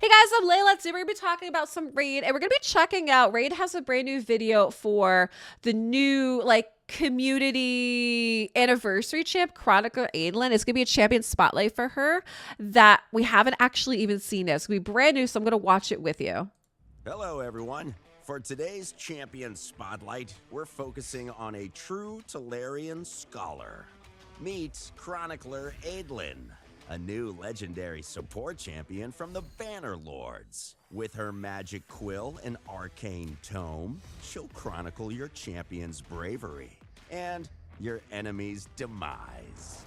Hey guys, I'm Leila. Today we're going to be talking about some Raid, and we're going to be checking out, Raid has a brand new video for the new, community anniversary champ, Chronicler Adelyn. It's going to be a champion spotlight for her that we haven't actually even seen yet. It's going to be brand new, so I'm going to watch it with you. Hello, everyone. For today's champion spotlight, we're focusing on a true Tolarian scholar. Meet Chronicler Adelyn, a new legendary support champion from the Banner Lords. With her magic quill and arcane tome, she'll chronicle your champion's bravery and your enemy's demise.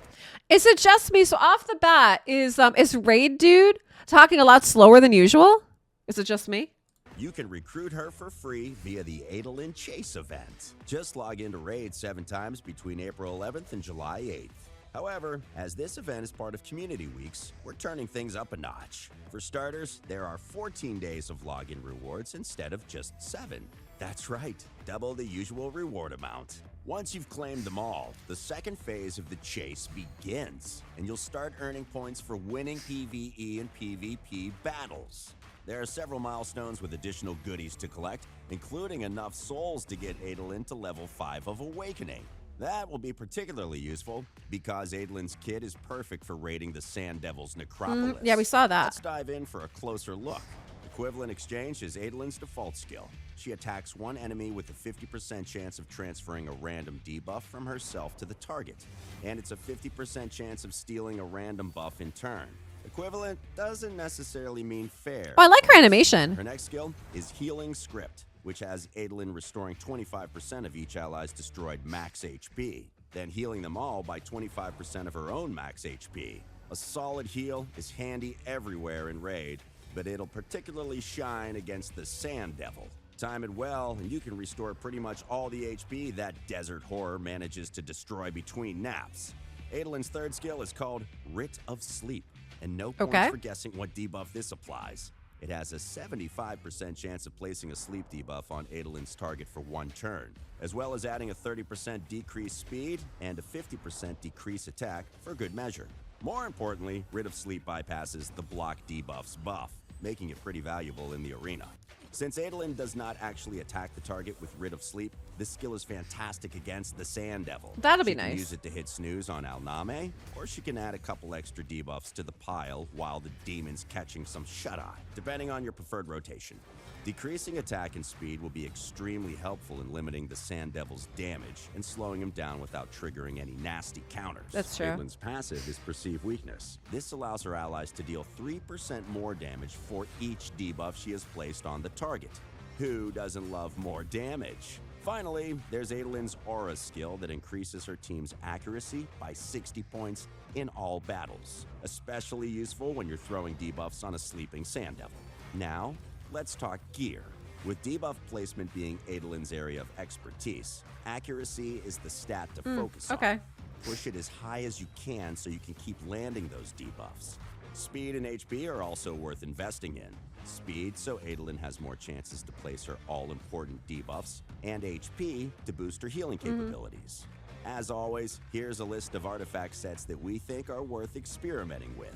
Is it just me? So off the bat, is Raid dude talking a lot slower than usual? Is it just me? You can recruit her for free via the Adelyn Chase event. Just log into Raid 7 times between April 11th and July 8th. However, as this event is part of Community Weeks, we're turning things up a notch. For starters, there are 14 days of login rewards instead of just 7. That's right, double the usual reward amount. Once you've claimed them all, the second phase of the chase begins, and you'll start earning points for winning PvE and PvP battles. There are several milestones with additional goodies to collect, including enough souls to get Adelyn to level 5 of Awakening. That will be particularly useful because Adelyn's kit is perfect for raiding the Sand Devil's Necropolis. Yeah, we saw that. Let's dive in for a closer look. Equivalent Exchange is Adelyn's default skill. She attacks one enemy with a 50% chance of transferring a random debuff from herself to the target, and it's a 50% chance of stealing a random buff in turn. Equivalent doesn't necessarily mean fair. Oh, I like her animation. Her next skill is Healing Script, which has Adelyn restoring 25% of each ally's destroyed max HP, then healing them all by 25% of her own max HP. A solid heal is handy everywhere in Raid, but it'll particularly shine against the Sand Devil. Time it well, and you can restore pretty much all the HP that desert horror manages to destroy between naps. Adelyn's third skill is called Writ of Sleep, and no points for guessing what debuff this applies. It has a 75% chance of placing a sleep debuff on Adelyn's target for one turn, as well as adding a 30% decreased speed and a 50% decreased attack for good measure. More importantly, Writ of Sleep bypasses the block debuffs buff, making it pretty valuable in the arena. Since Adelyn does not actually attack the target with Writ of Sleep, this skill is fantastic against the Sand Devil. That'll be She can nice. use it to hit snooze on Alname, or she can add a couple extra debuffs to the pile while the demon's catching some shut-eye, depending on your preferred rotation. Decreasing attack and speed will be extremely helpful in limiting the Sand Devil's damage and slowing him down without triggering any nasty counters. That's true. Adelyn's passive is Perceive Weakness. This allows her allies to deal 3% more damage for each debuff she has placed on the target. Who doesn't love more damage? Finally, there's Adelyn's Aura skill that increases her team's accuracy by 60 points in all battles, especially useful when you're throwing debuffs on a sleeping Sand Devil. Now, let's talk gear. With debuff placement being Adelyn's area of expertise, accuracy is the stat to focus on. Push it as high as you can so you can keep landing those debuffs. Speed and HP are also worth investing in. Speed so Adelyn has more chances to place her all-important debuffs, and HP to boost her healing capabilities. As always, here's a list of artifact sets that we think are worth experimenting with.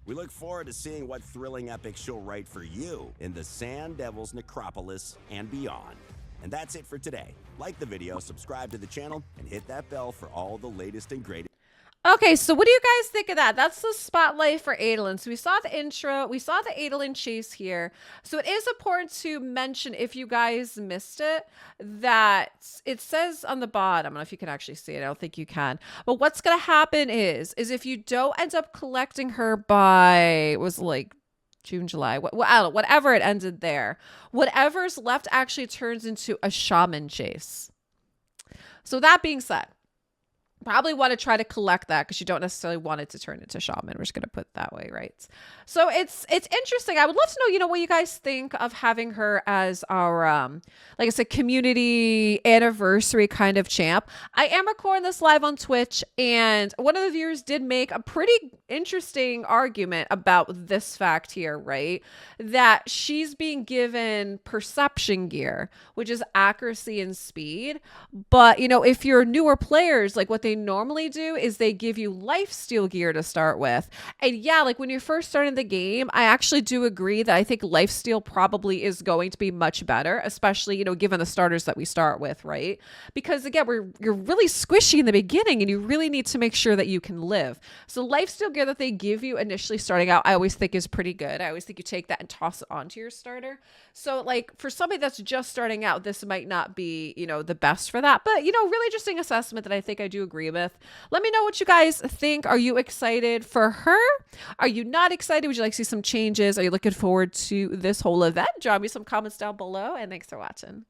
We look forward to seeing what thrilling epics she'll write for you in the Sand Devil's Necropolis and beyond. And that's it for today. Like the video, subscribe to the channel, and hit that bell for all the latest and greatest. Okay, so what do you guys think of that? That's the spotlight for Adelyn. So we saw the intro, we saw the Adelyn chase here. So it is important to mention, if you guys missed it, that it says on the bottom, I don't know if you can actually see it, I don't think you can. But what's gonna happen is if you don't end up collecting her by, it was like June, July, I don't know, whatever it ended there, whatever's left actually turns into a Shaman chase. So that being said, probably want to try to collect that because you don't necessarily want it to turn into Shaman. We're just going to put it that way, right? So it's interesting. I would love to know, what you guys think of having her as our, like I said, community anniversary kind of champ. I am recording this live on Twitch, and one of the viewers did make a pretty interesting argument about this fact here, right? That she's being given perception gear, which is accuracy and speed. But, if you're newer players, like what they normally do is they give you lifesteal gear to start with. And yeah, like when you're first starting the game, I actually do agree that I think lifesteal probably is going to be much better, especially, you know, given the starters that we start with, right? Because again, you're really squishy in the beginning and you really need to make sure that you can live. So lifesteal gear that they give you initially starting out, I always think is pretty good. I always think you take that and toss it onto your starter. So like for somebody that's just starting out, this might not be, you know, the best for that, but you know, really interesting assessment that I think I do agree with. Let me know what you guys think. Are you excited for her? Are you not excited? Would you like to see some changes? Are you looking forward to this whole event? Drop me some comments down below, and thanks for watching.